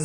Les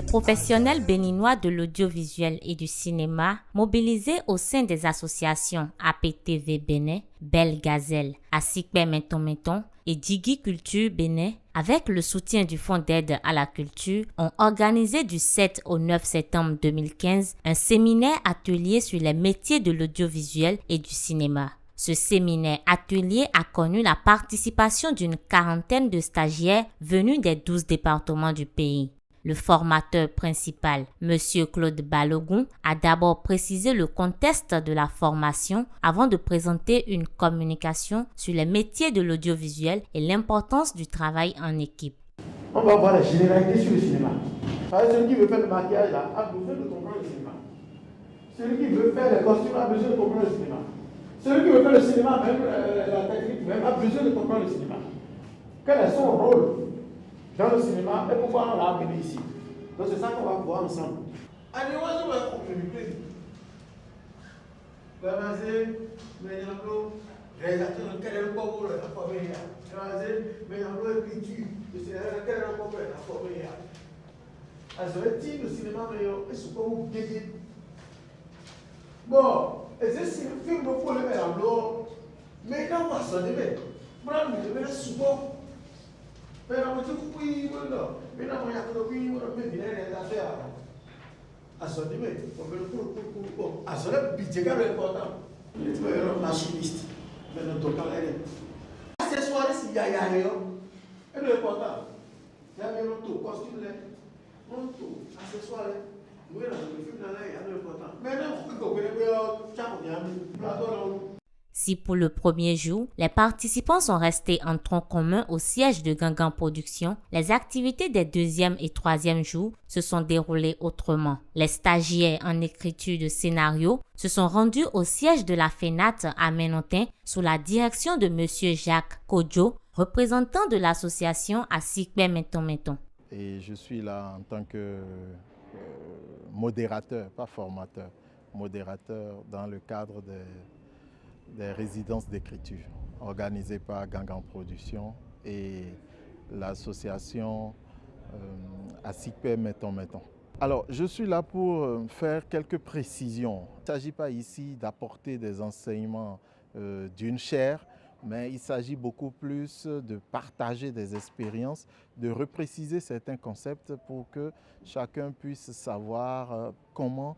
professionnels béninois de l'audiovisuel et du cinéma, mobilisés au sein des associations APTV Bénin, Belle Gazelle, Asikpe Menton Menton et Digi Culture Bénin, avec le soutien du Fonds d'aide à la culture, ont organisé du 7 au 9 septembre 2015 un séminaire atelier sur les métiers de l'audiovisuel et du cinéma. Ce séminaire atelier a connu la participation d'une quarantaine de stagiaires venus des 12 départements du pays. Le formateur principal, M. Claude Balogun, a d'abord précisé le contexte de la formation avant de présenter une communication sur les métiers de l'audiovisuel et l'importance du travail en équipe. On va voir la généralité sur le cinéma. Par exemple, celui qui veut faire le maquillage a besoin de comprendre le cinéma. Celui qui veut faire les costumes a besoin de comprendre le cinéma. Celui qui veut faire le cinéma, même la technique, même, a besoin de comprendre le cinéma. Quel est son rôle dans le cinéma et pourquoi on l'a amené ici? Donc c'est ça qu'on va voir ensemble. Allez, on va communiquer. Réalisateur, quel est le corps de la famille? Mais en gros, écriture, le cinéma, quel est le corps de la famille? Alors, le cinéma, mais c'est pas vous guérir. Bon, et c'est un film pour le mettre en blanc. Mais dans ma sonne, je vais souvent. Mais dans mon truc, oui, voilà. Mais dans mon yacht, oui, voilà, mais il est réalisateur. À son niveau, on veut le coup. À son niveau, budget, c'est important. Il est un machiniste. Mais non, donc, accessoires, s'il y a rien, c'est important. Il y a un auto, costume, auto, accessoires. Oui, là, le film, là, il y a un important. Mais non, il faut que Si pour le premier jour, les participants sont restés en tronc commun au siège de Gangan Productions, les activités des deuxième et troisième jours se sont déroulées autrement. Les stagiaires en écriture de scénario se sont rendus au siège de la FENAT à Menontin sous la direction de M. Jacques Kodjo, représentant de l'association Asikpe Menton Menton. Et je suis là en tant que modérateur, pas formateur, modérateur dans le cadre des résidences d'écriture organisées par Gangan Productions et l'association Asikpe Menton Menton. Alors, je suis là pour faire quelques précisions. Il ne s'agit pas ici d'apporter des enseignements d'une chaire, mais il s'agit beaucoup plus de partager des expériences, de repréciser certains concepts pour que chacun puisse savoir comment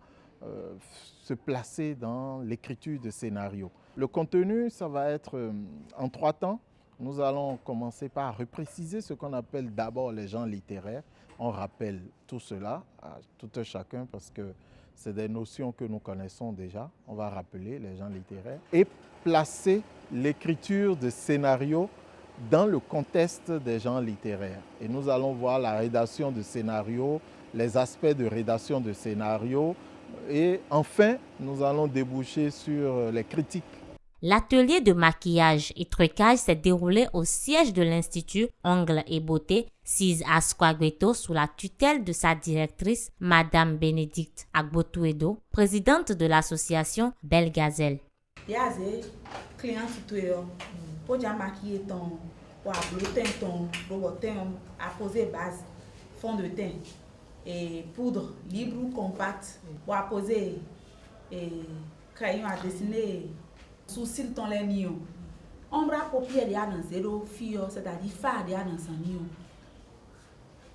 se placer dans l'écriture de scénarios. Le contenu, ça va être en 3 temps. Nous allons commencer par repréciser ce qu'on appelle d'abord les genres littéraires. On rappelle tout cela à tout un chacun parce que c'est des notions que nous connaissons déjà. On va rappeler les genres littéraires et placer l'écriture de scénarios dans le contexte des genres littéraires. Et nous allons voir la rédaction de scénarios, les aspects de rédaction de scénarios et enfin, nous allons déboucher sur les critiques. L'atelier de maquillage et trucage s'est déroulé au siège de l'Institut Ongles et Beauté, Cise Asquagueto, sous la tutelle de sa directrice, Madame Bénédicte Agbotuedo, présidente de l'association Belle Gazelle. Il y a des clients qui pour maquiller ton, pour abloter ton, pour apposer base, fond de teint et poudre libre ou compacte, pour apposer crayon à dessiner. Sourcil ton les nions. Ombre à paupières de dans zéro fio, c'est-à-dire phare de dans son nion.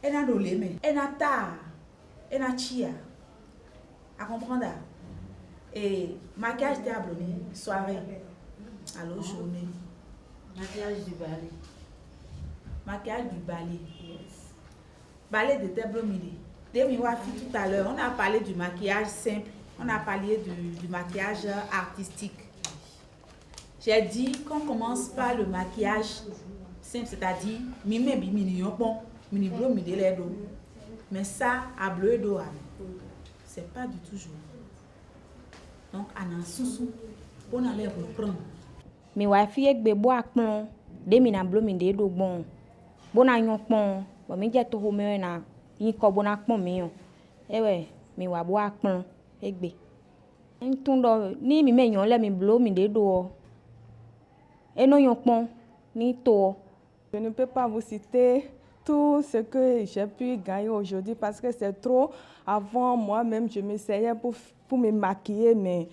Elle a dolé, mais elle a ta, elle a chia. À comprendre. Et maquillage diable, soirée. Alors journée. Maquillage du balai. Maquillage du balai. Yes. Balai de table midi. Demi tout à l'heure, on a parlé du maquillage simple, on a parlé du maquillage artistique. J'ai dit qu'on commence par le maquillage simple, c'est-à-dire mime mini bon, mini bleu mini les dos. Mais ça a bleu d'eau. C'est pas du tout jour. Donc on a sous pour aller reprendre. Mais ouais fille avec bebo akpon, de mina bleu mini do bon. Bon a yon pon, bon mi jet to home na yin ko bona pon mi yo ewe mi wa bo apon egbe ntun do ni mi meyan le mi blow mi de do eno yon pon ni to. Je ne peux pas vous citer tout ce que j'ai pu gagner aujourd'hui parce que c'est trop. Avant, moi-même, je m'essayais pour me maquiller, mais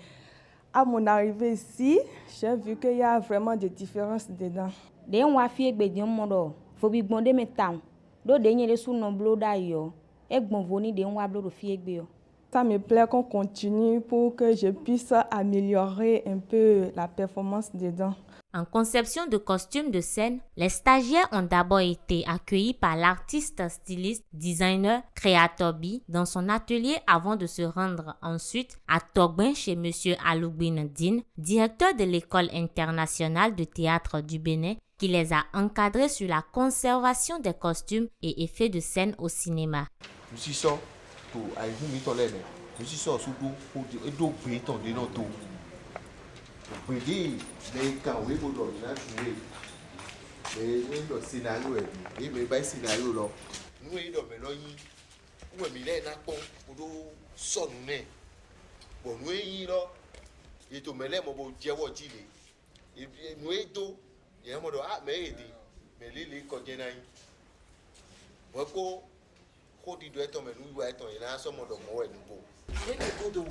à mon arrivée ici, j'ai vu qu'il y a vraiment des différences dedans. De on wa fi egbe di mo do fo bi gbon de mi taun do de yin le su no blow da yo egbon vo ni de on wa blow do fi egbe yo. Ça me plaît qu'on continue pour que je puisse améliorer un peu la performance dedans. En conception de costumes de scène, les stagiaires ont d'abord été accueillis par l'artiste, styliste, designer, créateur B dans son atelier avant de se rendre ensuite à Togbin chez M. Aloubine Din, directeur de l'école internationale de théâtre du Bénin, qui les a encadrés sur la conservation des costumes et effets de scène au cinéma. Pedi les kàwé mo do na tuwe me do scénario e me ba scénario lo nu e do me lo yin wo mi le na pon o do so nu ne bo nu e yin lo e to me le mo bo jewo ji le e nu e do ye mo do me e di me le ko je na yin wo ko di do e to me nu wa e to yin na so mo do mo we nu bo e ko do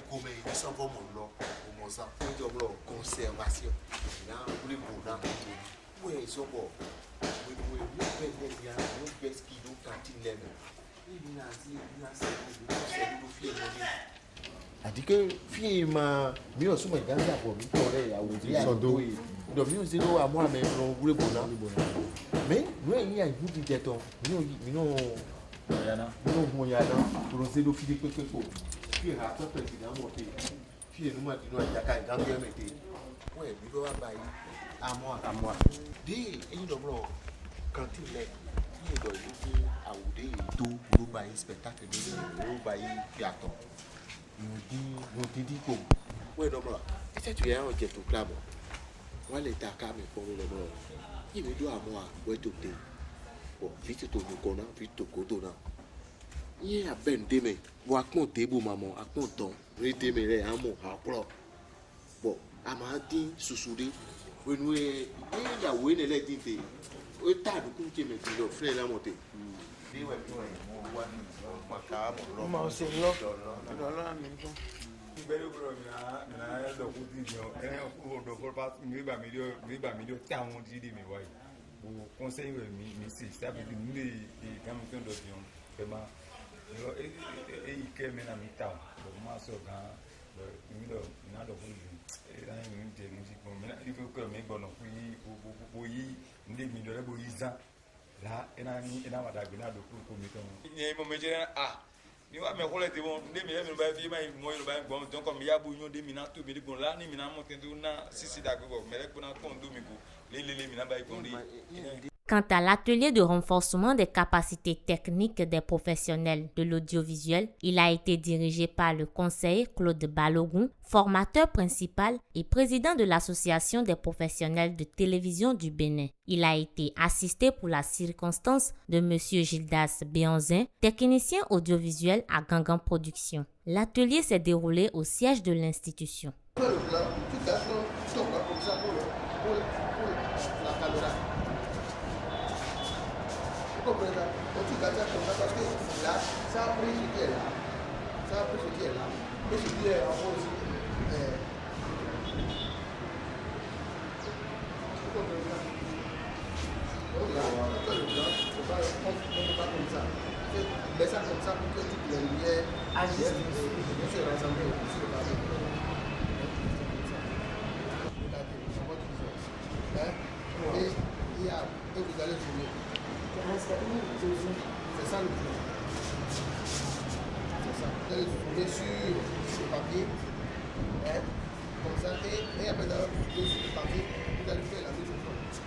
comme ils sont vraiment là au Mozart pour de la conservation là pour les bonheurs oui ils sont bon oui il y a un best qui doit continuer il a ça dit que film mieux sur mes gars pour mi coré à ouvrir donc mieux c'est à moi mais pour les bonheurs mais nous il y a une petite tête nous moyana pour se do fide kekeko fi ha to president mote fi enu ma dinu ajaka idango emete won e bi do wa bayi amo de eyin do bro kantin le ni do yi awude to do bayi spectacle ni do bayi theater no di ko we do bro e se tu ya o je to club wa le ta ka me ko lo bro yi mi do amo a we to te bon vite to no kona vite to ko do na ye a ben deme bo akpon table maman akpon ton re deme re amo apro bon amadi susude we nu e ya we ne le dinte o ta du ku ke me ti lo frère la monter bi we to e mo wa ni ma ka mo lo ma se lo do la ni ko ibere bro na do ku ti yo o do for pas mi ba mi do ta won di mi wa o conseil mi si ça veut dire nous les gamins d'opinion vraiment et que mena mi ta ma so gan mi do na do fun e la mi de musique mais il faut que me bono ku yi ndi mi do le bo yiza la ena ma da gina do ku mi ton ni mo me je ni wa me ko le ti bon ndi mi le mi ba fi ma mo yo ba gbon donc comme ya bu yon de mi na to bi bon la ni mi na mo ten do na sisi da go me le ko na kon do mi go le mi na ba ko ndi. Quant à l'atelier de renforcement des capacités techniques des professionnels de l'audiovisuel, il a été dirigé par le conseiller Claude Balogun, formateur principal et président de l'Association des professionnels de télévision du Bénin. Il a été assisté pour la circonstance de M. Gildas Béanzin, technicien audiovisuel à Gangan Productions. L'atelier s'est déroulé au siège de l'institution. Comprendre tu gardes ça comme ça parce que là ça a pris ce qui est là et ce qui est en haut aussi on ne peut pas comme ça mais ça comme ça pour que toutes les lumières agissent bien sûr rassemblées sur le tableau regardez et vous allez jouer. C'est ça le plus. C'est ça. Vous allez trouver sur le papier. Comme ça. Et après d'avoir trouvé sur le papier, vous allez faire la même chose.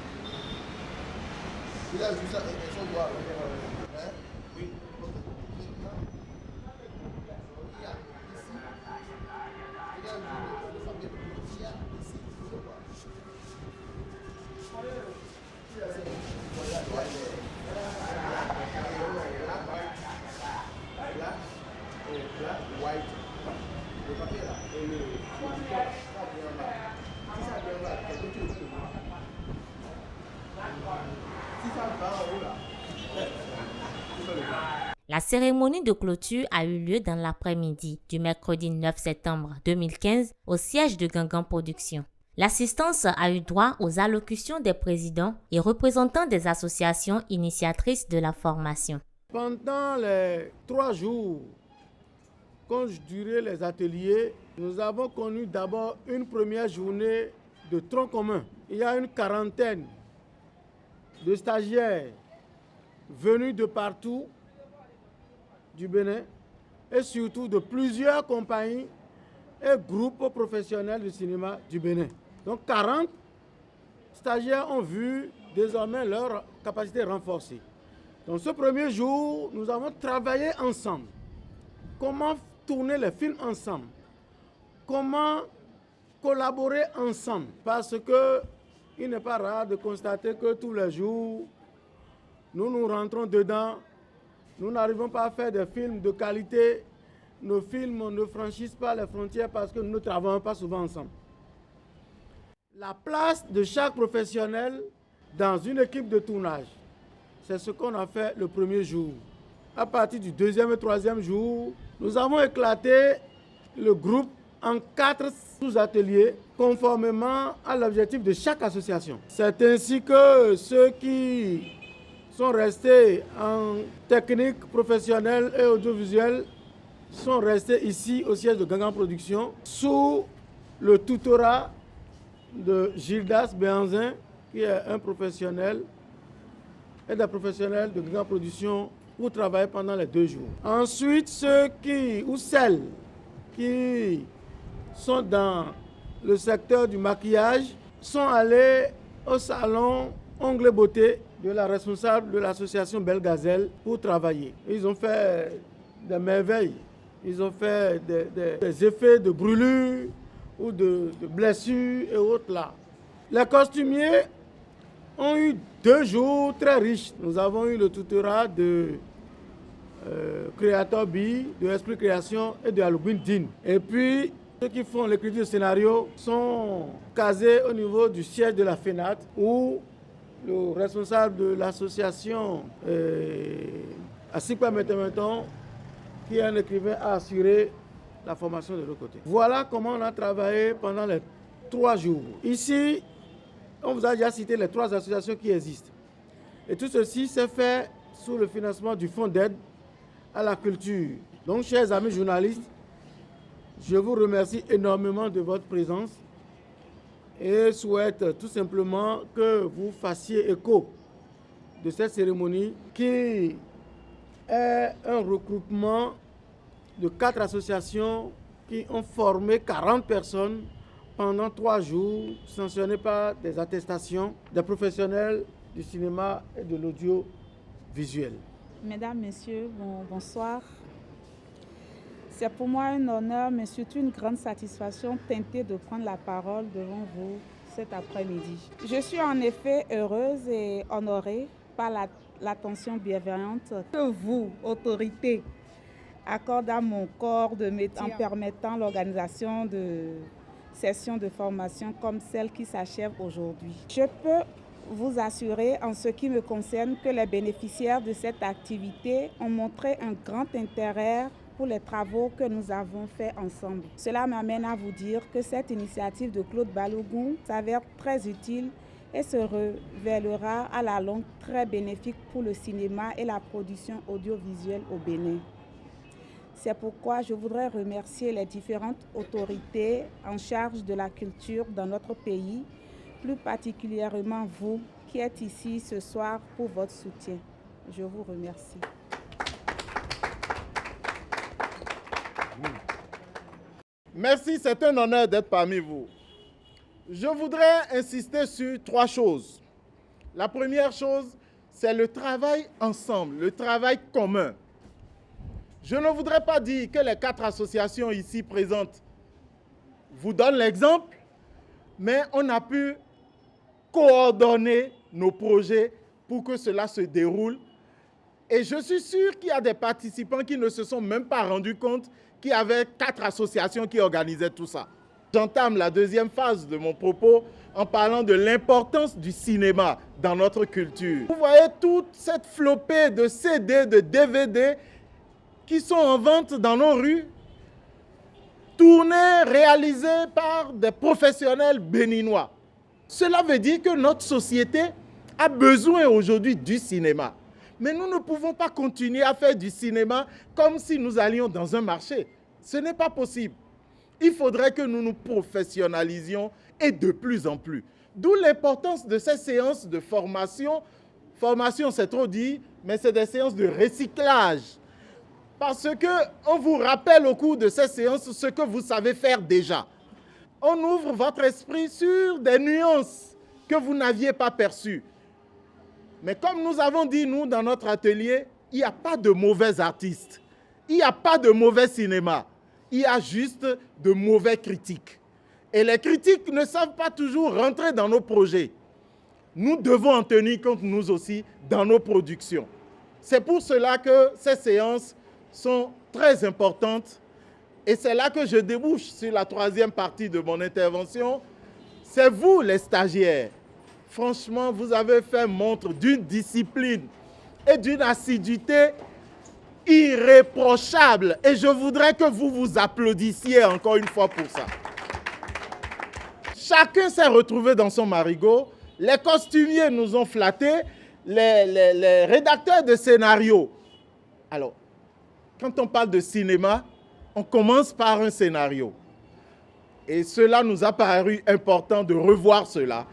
Vous avez vu ça et son doigt. Oui. white. Le papier là, et le top, ça vient là. Si ça vient là, c'est que tu veux le voir. Si ça va en haut là, tu peux le voir. La cérémonie de clôture a eu lieu dans l'après-midi du mercredi 9 septembre 2015 au siège de Gangan Productions. L'assistance a eu droit aux allocutions des présidents et représentants des associations initiatrices de la formation. Pendant les 3 jours qu'ont duré les ateliers, nous avons connu d'abord une première journée de tronc commun. Il y a une quarantaine de stagiaires venus de partout du Bénin et surtout de plusieurs compagnies et groupes professionnels du cinéma du Bénin. Donc 40 stagiaires ont vu désormais leur capacité renforcée. Donc ce premier jour, nous avons travaillé ensemble. Comment tourner les films ensemble? Comment collaborer ensemble? Parce qu'il n'est pas rare de constater que tous les jours, nous rentrons dedans. Nous n'arrivons pas à faire des films de qualité. Nos films ne franchissent pas les frontières parce que nous ne travaillons pas souvent ensemble. La place de chaque professionnel dans une équipe de tournage, c'est ce qu'on a fait le premier jour. À partir du deuxième et troisième jour, nous avons éclaté le groupe en 4 sous-ateliers conformément à l'objectif de chaque association. C'est ainsi que ceux qui sont restés en technique professionnelle et audiovisuelle sont restés ici au siège de Gangan Productions sous le tutorat de Gildas Béanzin, qui est un professionnel et des professionnels de Gangan Productions pour travailler pendant les 2 jours. Ensuite, ceux ou celles qui sont dans le secteur du maquillage sont allés au salon Ongles Beauté de la responsable de l'association Belle Gazelle pour travailler. Ils ont fait des merveilles. Ils ont fait des effets de brûlure ou de blessures et autres là. Les costumiers ont eu 2 jours très riches. Nous avons eu le tutorat de Creator B, de Esprit Création et de Halloween Dean. Et puis, ceux qui font l'écriture de scénario sont casés au niveau du siège de la FENAT où le responsable de l'association Asikpa Metemeton, qui est un écrivain, a assuré la formation de l'autre côté. Voilà comment on a travaillé pendant les 3 jours. Ici, on vous a déjà cité les 3 associations qui existent. Et tout ceci s'est fait sous le financement du Fonds d'aide à la culture. Donc, chers amis journalistes, je vous remercie énormément de votre présence et souhaite tout simplement que vous fassiez écho de cette cérémonie qui est un regroupement de 4 associations qui ont formé 40 personnes pendant 3 jours, sanctionnées par des attestations des professionnels du cinéma et de l'audiovisuel. Mesdames, Messieurs, bonsoir. C'est pour moi un honneur, mais surtout une grande satisfaction teintée de prendre la parole devant vous cet après-midi. Je suis en effet heureuse et honorée par l'attention bienveillante que vous, autorités, accordez à mon corps de métier en permettant l'organisation de sessions de formation comme celle qui s'achève aujourd'hui. Je peux vous assurer en ce qui me concerne que les bénéficiaires de cette activité ont montré un grand intérêt pour les travaux que nous avons faits ensemble. Cela m'amène à vous dire que cette initiative de Claude Balogun s'avère très utile et se révélera à la longue très bénéfique pour le cinéma et la production audiovisuelle au Bénin. C'est pourquoi je voudrais remercier les différentes autorités en charge de la culture dans notre pays, plus particulièrement vous qui êtes ici ce soir pour votre soutien. Je vous remercie. Merci, c'est un honneur d'être parmi vous. Je voudrais insister sur 3 choses. La première chose, c'est le travail ensemble, le travail commun. Je ne voudrais pas dire que les 4 associations ici présentes vous donnent l'exemple, mais on a pu coordonner nos projets pour que cela se déroule. Et je suis sûr qu'il y a des participants qui ne se sont même pas rendus compte qu'il y avait 4 associations qui organisaient tout ça. J'entame la deuxième phase de mon propos en parlant de l'importance du cinéma dans notre culture. Vous voyez toute cette flopée de CD, de DVD qui sont en vente dans nos rues, tournés, réalisés par des professionnels béninois. Cela veut dire que notre société a besoin aujourd'hui du cinéma. Mais nous ne pouvons pas continuer à faire du cinéma comme si nous allions dans un marché. Ce n'est pas possible. Il faudrait que nous nous professionnalisions et de plus en plus. D'où l'importance de ces séances de formation. Formation, c'est trop dit, mais c'est des séances de recyclage. Parce qu'on vous rappelle au cours de ces séances ce que vous savez faire déjà. On ouvre votre esprit sur des nuances que vous n'aviez pas perçues. Mais comme nous avons dit, nous, dans notre atelier, il n'y a pas de mauvais artistes. Il n'y a pas de mauvais cinéma. Il y a juste de mauvais critiques. Et les critiques ne savent pas toujours rentrer dans nos projets. Nous devons en tenir compte, nous aussi, dans nos productions. C'est pour cela que ces séances sont très importantes. Et c'est là que je débouche sur la troisième partie de mon intervention. C'est vous, les stagiaires. Franchement, vous avez fait montre d'une discipline et d'une assiduité irréprochable. Et je voudrais que vous vous applaudissiez encore une fois pour ça. Chacun s'est retrouvé dans son marigot. Les costumiers nous ont flattés, les rédacteurs de scénarios. Alors, quand on parle de cinéma, on commence par un scénario. Et cela nous a paru important de revoir cela,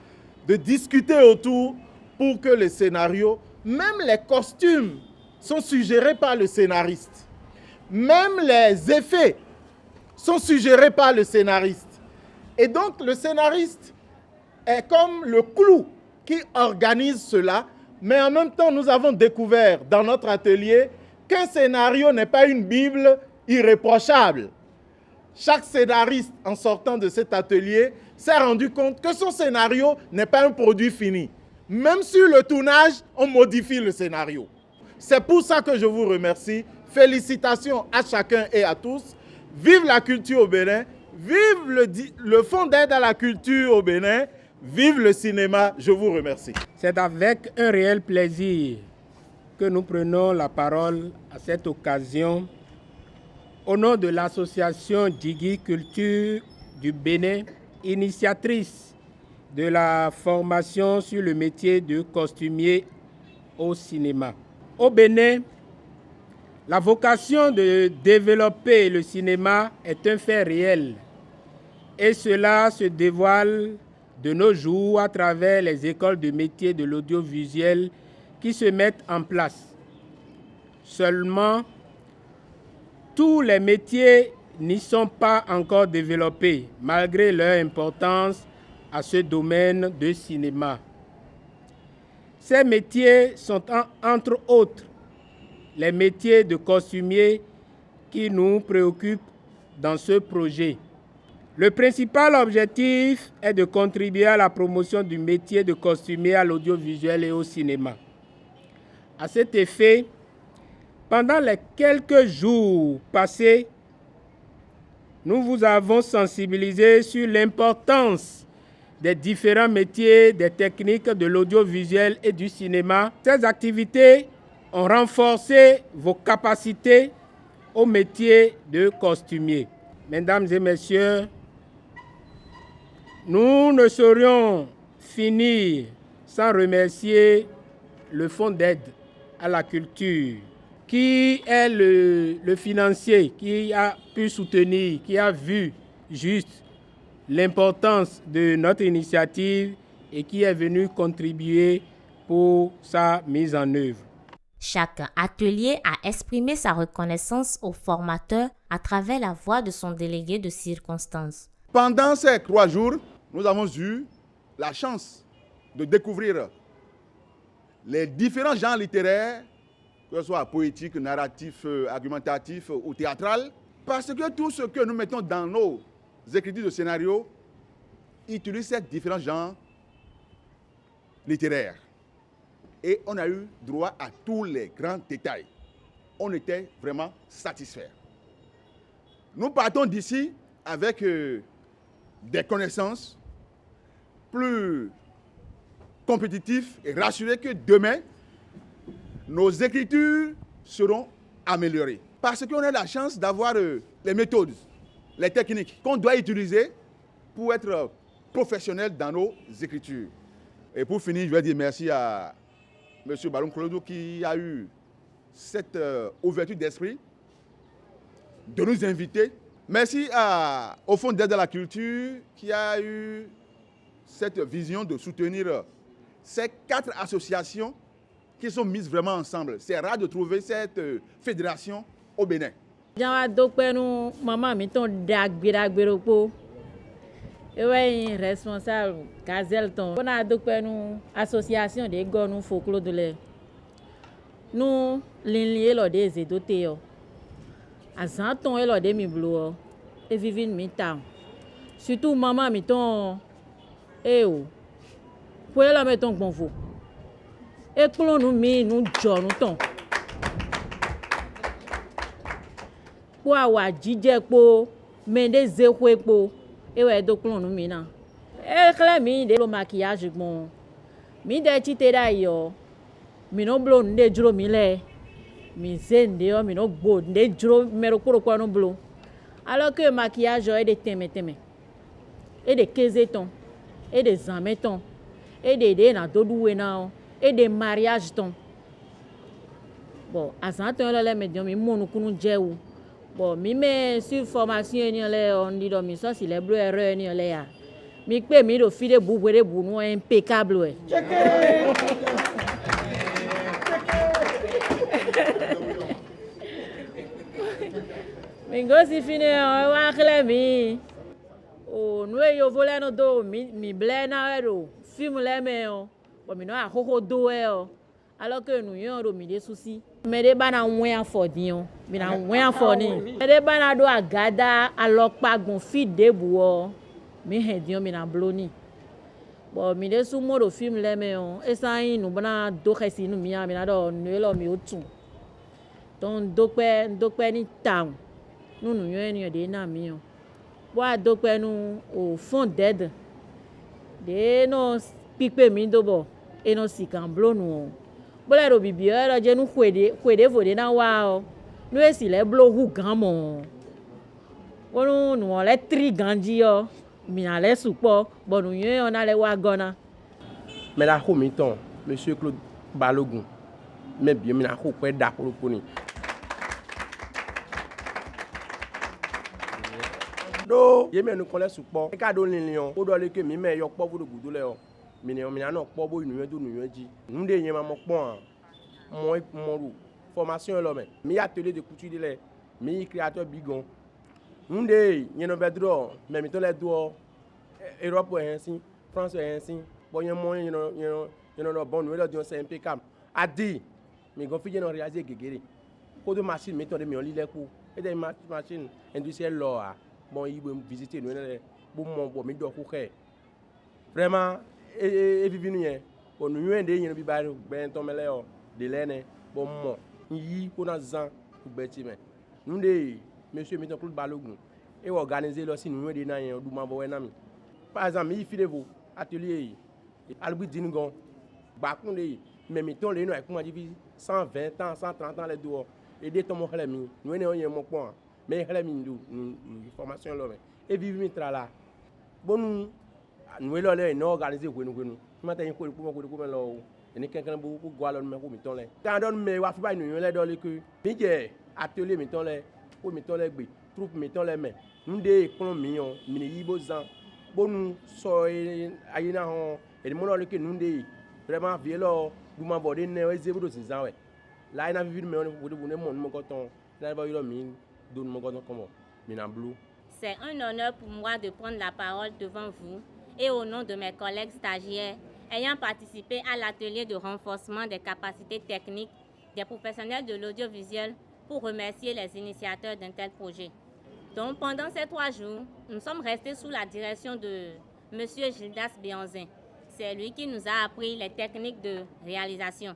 de discuter autour pour que les scénarios, même les costumes, sont suggérés par le scénariste. Même les effets sont suggérés par le scénariste. Et donc, le scénariste est comme le clou qui organise cela. Mais en même temps, nous avons découvert dans notre atelier qu'un scénario n'est pas une Bible irréprochable. Chaque scénariste, en sortant de cet atelier, s'est rendu compte que son scénario n'est pas un produit fini. Même sur le tournage, on modifie le scénario. C'est pour ça que je vous remercie. Félicitations à chacun et à tous. Vive la culture au Bénin. Vive le Fonds d'aide à la culture au Bénin. Vive le cinéma. Je vous remercie. C'est avec un réel plaisir que nous prenons la parole à cette occasion au nom de l'association Djigui Culture du Bénin, initiatrice de la formation sur le métier de costumier au cinéma. Au Bénin, la vocation de développer le cinéma est un fait réel et cela se dévoile de nos jours à travers les écoles de métiers de l'audiovisuel qui se mettent en place. Seulement, tous les métiers n'y sont pas encore développés, malgré leur importance à ce domaine de cinéma. Ces métiers sont entre autres les métiers de costumier qui nous préoccupent dans ce projet. Le principal objectif est de contribuer à la promotion du métier de costumier à l'audiovisuel et au cinéma. À cet effet, pendant les quelques jours passés, nous vous avons sensibilisé sur l'importance des différents métiers, des techniques de l'audiovisuel et du cinéma. Ces activités ont renforcé vos capacités au métier de costumier. Mesdames et messieurs, nous ne saurions finir sans remercier le Fonds d'aide à la culture, qui est le financier, qui a pu soutenir, qui a vu juste l'importance de notre initiative et qui est venu contribuer pour sa mise en œuvre. Chaque atelier a exprimé sa reconnaissance au formateur à travers la voix de son délégué de circonstance. Pendant ces 3 jours, nous avons eu la chance de découvrir les différents genres littéraires, que ce soit poétique, narratif, argumentatif ou théâtral, parce que tout ce que nous mettons dans nos écritures de scénario utilise ces différents genres littéraires. Et on a eu droit à tous les grands détails. On était vraiment satisfaits. Nous partons d'ici avec des connaissances plus compétitifs et rassurés que demain, nos écritures seront améliorées. Parce qu'on a la chance d'avoir les méthodes, les techniques qu'on doit utiliser pour être professionnel dans nos écritures. Et pour finir, je vais dire merci à M. Balum Clodo qui a eu cette ouverture d'esprit de nous inviter. Merci au Fonds d'aide à la culture qui a eu cette vision de soutenir ces 4 associations qui sont mises vraiment ensemble. C'est rare de trouver cette fédération au Bénin. Maman, je responsable Gazelle ton. On a une association de gars folklore de l'air. Nous lions des édotés. À Zanton et des miblo et vivent mi temps. Surtout maman mi ton oh. Pour la mettre bon vous. Et pour nous mi nous John ton. Pour avoir djidje po, mende zekwe po. Et ouais donc nous mi na. Et clair mi de le maquillage bon. Mi de tite da yo. Mi no blonde de juro mi le. Mi zende yo mi no bo de juro mero kuro kwa no blo. Alors que maquillage est de teme et de kezeton et de zameton et de na dodoué na et de mariage ton. Bon, à ça ton là mais mi monu kunu jewu. Bon, mi me sur formation ni là on dit mi ça si les bleu erreur ni là ya. Mi pe mi do fi de bouboué bou no impeccable ouais. Mingo si fini wa khle mi o no yo volé no do mi blé na ero film le me o bo mi no a koko do e o alors que nous yon ro mi de souci me de bana wen afodi o mi na wen afoni me de bana do agada alopa gun fi de bu o mi hedin o mi na bloni bo mi de su mo do film le me o e san yin nu bana do khesi nu mi ya mi na do no lo mi o tun ton dope ni town nous nous y des namions. Bois d'opé nous au fond d'aide. De nos pipe mindobo et nos sicamblo nous. Bola ro bibia je nous kwede vode na wa o. Nous esi les blo hu gamo. Onu nous les tri ganji o. Mi na les supo, bon nous y on a les wagona. Mais la homiton, monsieur Claude Balogun. Mais bien mi na ko pe da pour ni. Do yeme nu kole supo e ka do lilion o do le ke mi me yo po bodo gudu le o mi na no po bo inu do nu ji nde yen ma mo pon mo ru formation lo me mi atelier de couture de le mi créateur bigon nde yen no bedro me mi to le do Europe en sin France en sin bo yen mo yen no bon nu le do c'est impeccable adi mi go fi yen no réaliser gegere ko do machine mi to de mi on li le ku e de machine industrielle lo a bon il veut visiter nous bon mon mi do ku ke vraiment et vivre nous bon nous de yen bi ba ben to mele o de lene bon mon yi ko na zan beti men nous de monsieur Milton Claude Balogun et organiser lo si nous de na yen du ma bo na mi par exemple il file vous atelier Albert Dingon ba kun de mais mi ton le no e kuma di 120 ans 130 ans les do et de to mo hele mi nous ne on yen mo pon mais hele mi ndu formation lo et vivre mi tra la bon nous lo le no organiser ko nu ma ta yin ko lo ni kankan bu ko gwa lo me ko mi ton le ta don me wa fi ba nu le do le que mi je atelier mi ton le ko mi ton le gbe troupe mi ton le me nde kon mi on mi ni yibo zan bon so ayina hon e mo lo le que nde vraiment vie lo du ma body ne we zebu do zan we la ina vivre me on bu ne mon mo ko ton na ba yo mi do mo ko comme mi na blue. C'est un honneur pour moi de prendre la parole devant vous et au nom de mes collègues stagiaires ayant participé à l'atelier de renforcement des capacités techniques des professionnels de l'audiovisuel pour remercier les initiateurs d'un tel projet. Donc pendant ces 3 jours, nous sommes restés sous la direction de M. Gildas Béanzin. C'est lui qui nous a appris les techniques de réalisation.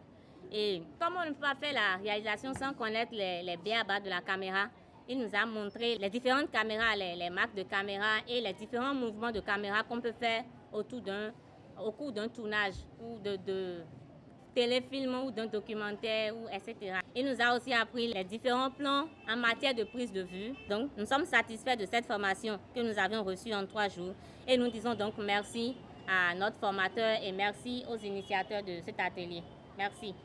Et comme on ne peut pas faire la réalisation sans connaître les b.a.-ba de la caméra, Il nous a montré les différentes caméras, les marques de caméra et les différents mouvements de caméra qu'on peut faire au cours d'un tournage ou de téléfilm ou d'un documentaire, etc. Il nous a aussi appris les différents plans en matière de prise de vue. Donc, nous sommes satisfaits de cette formation que nous avions reçue en 3 jours. Et nous disons donc merci à notre formateur et merci aux initiateurs de cet atelier. Merci.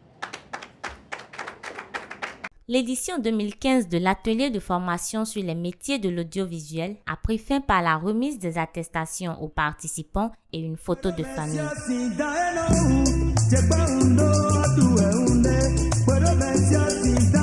L'édition 2015 de l'atelier de formation sur les métiers de l'audiovisuel a pris fin par la remise des attestations aux participants et une photo de famille. Puedo ver si